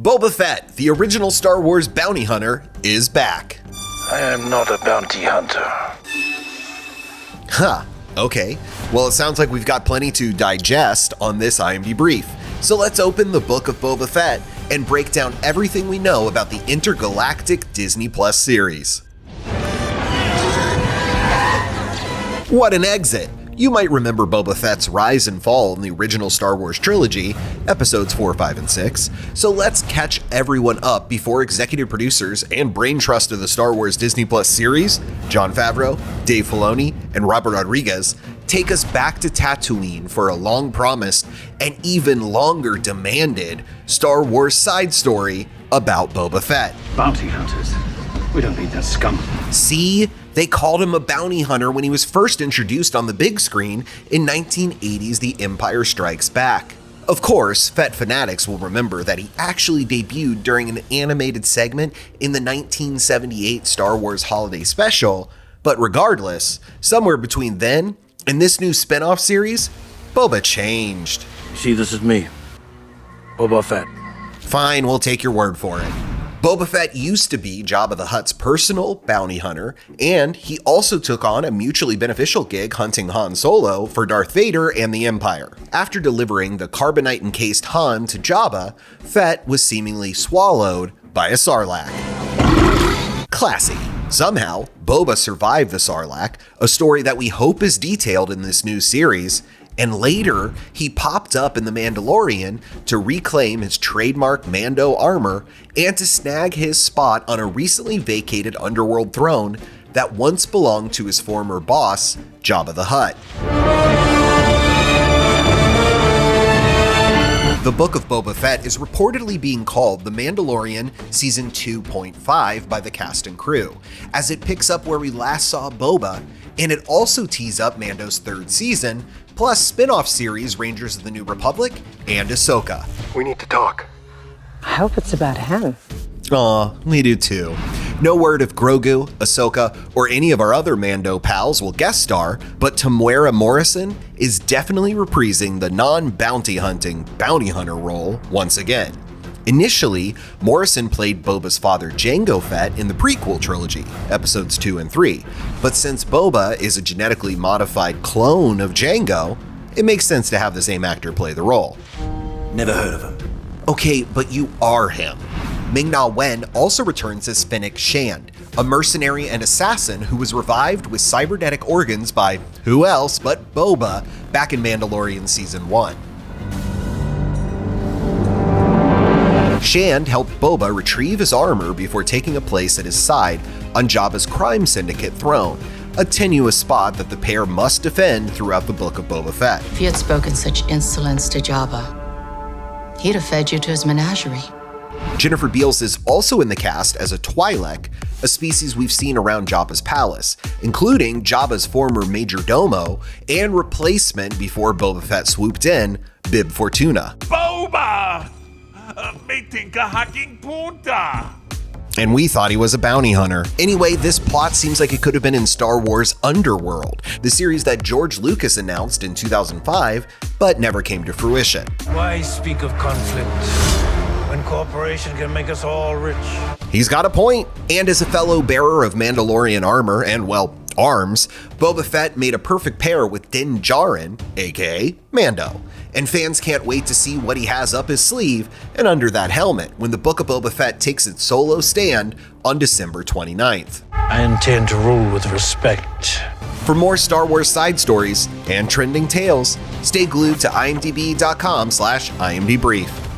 Boba Fett, the original Star Wars bounty hunter, is back. I am not a bounty hunter. Huh, okay. Well, it sounds like we've got plenty to digest on this IMDbrief. So let's open the Book of Boba Fett and break down everything we know about the intergalactic Disney+ series. What an exit! You might remember Boba Fett's rise and fall in the original Star Wars trilogy, episodes 4, 5, and 6, so let's catch everyone up before executive producers and brain trust of the Star Wars Disney+ series, Jon Favreau, Dave Filoni, and Robert Rodriguez, take us back to Tatooine for a long-promised and even longer demanded Star Wars side story about Boba Fett. Bounty hunters? We don't need that scum. See? They called him a bounty hunter when he was first introduced on the big screen in 1980's The Empire Strikes Back. Of course, Fett fanatics will remember that he actually debuted during an animated segment in the 1978 Star Wars Holiday Special, but regardless, somewhere between then and this new spin-off series, Boba changed. See, this is me, Boba Fett. Fine, we'll take your word for it. Boba Fett used to be Jabba the Hutt's personal bounty hunter, and he also took on a mutually beneficial gig hunting Han Solo for Darth Vader and the Empire. After delivering the carbonite-encased Han to Jabba, Fett was seemingly swallowed by a Sarlacc. Classy. Somehow, Boba survived the Sarlacc, a story that we hope is detailed in this new series, and later, he popped up in The Mandalorian to reclaim his trademark Mando armor and to snag his spot on a recently vacated underworld throne that once belonged to his former boss, Jabba the Hutt. The Book of Boba Fett is reportedly being called The Mandalorian Season 2.5 by the cast and crew, as it picks up where we last saw Boba, and it also tees up Mando's third season, plus spin-off series Rangers of the New Republic and Ahsoka. We need to talk. I hope it's about him. Aw, we do too. No word if Grogu, Ahsoka, or any of our other Mando pals will guest star, but Temuera Morrison is definitely reprising the non-bounty hunting bounty hunter role once again. Initially, Morrison played Boba's father Jango Fett in the prequel trilogy, episodes 2 and 3, but since Boba is a genetically modified clone of Jango, it makes sense to have the same actor play the role. Never heard of him. Okay, but you are him. Ming-Na Wen also returns as Fennec Shand, a mercenary and assassin who was revived with cybernetic organs by who else but Boba back in Mandalorian Season 1. Shand helped Boba retrieve his armor before taking a place at his side on Jabba's crime syndicate throne, a tenuous spot that the pair must defend throughout the Book of Boba Fett. If you had spoken such insolence to Jabba, he'd have fed you to his menagerie. Jennifer Beals is also in the cast as a Twi'lek, a species we've seen around Jabba's palace, including Jabba's former major domo and replacement before Boba Fett swooped in, Bib Fortuna. Boba! May think a hacking punta. And we thought he was a bounty hunter. Anyway, this plot seems like it could have been in Star Wars Underworld, the series that George Lucas announced in 2005, but never came to fruition. Why speak of conflict when cooperation can make us all rich? He's got a point. And as a fellow bearer of Mandalorian armor and, well, arms, Boba Fett made a perfect pair with Din Djarin, aka Mando. And fans can't wait to see what he has up his sleeve and under that helmet when the Book of Boba Fett takes its solo stand on December 29th. I intend to rule with respect. For more Star Wars side stories and trending tales, stay glued to imdb.com/imdbrief.